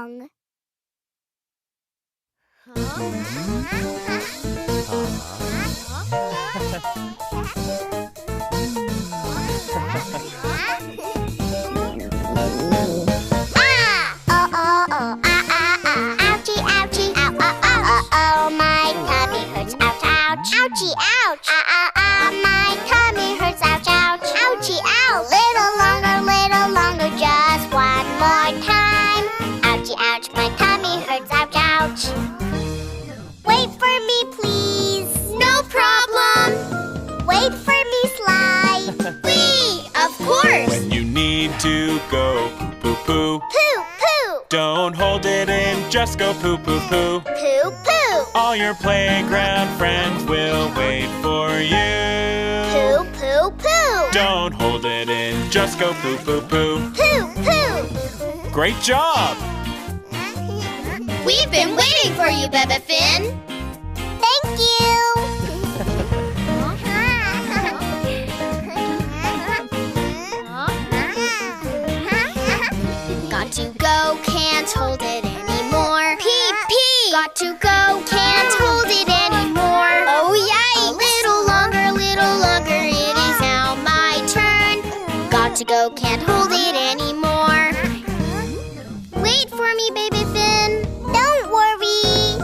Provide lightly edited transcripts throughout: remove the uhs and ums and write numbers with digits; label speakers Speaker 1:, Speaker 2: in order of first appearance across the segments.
Speaker 1: wrong. Ouchie, ouch! My tummy hurts, ouch, ouch! Ouchie, ouch! Little longer, just one more time. Ouchie, ouch! My tummy hurts, ouch, ouch! Wait for me, please. No problem. Wait for me, Slide. Whee! Of course.
Speaker 2: When you need to go poo-poo-poo.
Speaker 1: Poo-poo.
Speaker 2: Don't hold it in, just go poo-poo-poo.
Speaker 1: Poo-poo.
Speaker 2: All your playground friends will wait for you.
Speaker 1: Poo-poo-poo.
Speaker 2: Don't hold it in, just go poo-poo-poo.
Speaker 1: Poo-poo.
Speaker 2: Great job!
Speaker 3: We've been waiting for you, Bebe Finn.
Speaker 1: Thank you.
Speaker 3: Got to go, can't hold it anymore. Pee-pee! Got to go, can't hold it anymore. Oh, yikes! A little longer, it is now my turn. Got to go, can't hold it anymore. Wait for me, Baby Finn.
Speaker 1: Don't worry.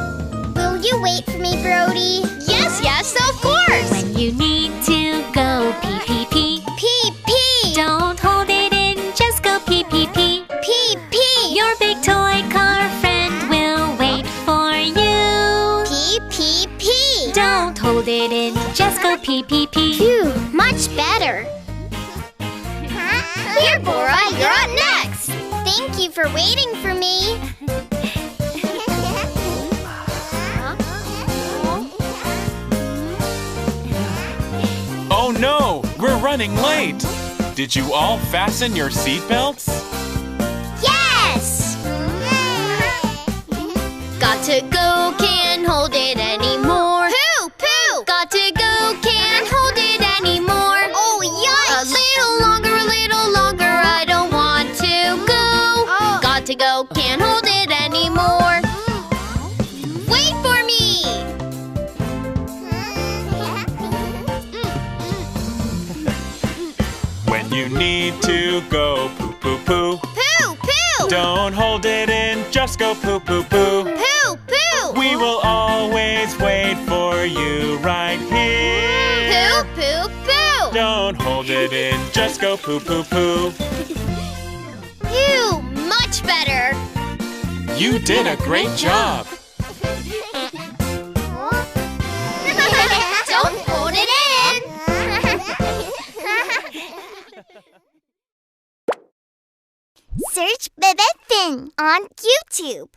Speaker 3: Will you wait for me, Brody? Yes, of course.
Speaker 4: When you need to go pee-pee-pee.
Speaker 3: Pee-pee!
Speaker 4: Don't hold it in, just go pee-pee-pee.
Speaker 3: Pee-pee!
Speaker 4: Your big toy car friend will wait for you.
Speaker 3: Pee-pee-pee!
Speaker 4: Don't hold it in, just go pee-pee-pee.
Speaker 3: Phew, much better. Here, Bora, you're up next. Thank you for waiting for me.
Speaker 2: Oh no, we're running late. Did you all fasten your seatbelts?
Speaker 3: Yes! Got to go, can't hold it anymore. Poo! Got to go, can't hold it anymore. Oh, yikes! A little longer, I don't want to go. Got to go, can't hold it anymore. Wait for me!
Speaker 2: When you need to go poo-poo-poo.
Speaker 3: Poo!
Speaker 2: Don't hold it in, just go poo-poo-poo.
Speaker 3: Poo!
Speaker 2: We will always wait for you right here.
Speaker 3: Poo!
Speaker 2: Don't hold it in, just go poo-poo-poo.
Speaker 3: Phew, much better.
Speaker 2: You did a great job.
Speaker 3: Don't hold it in.
Speaker 1: Search Bebe Finn on YouTube.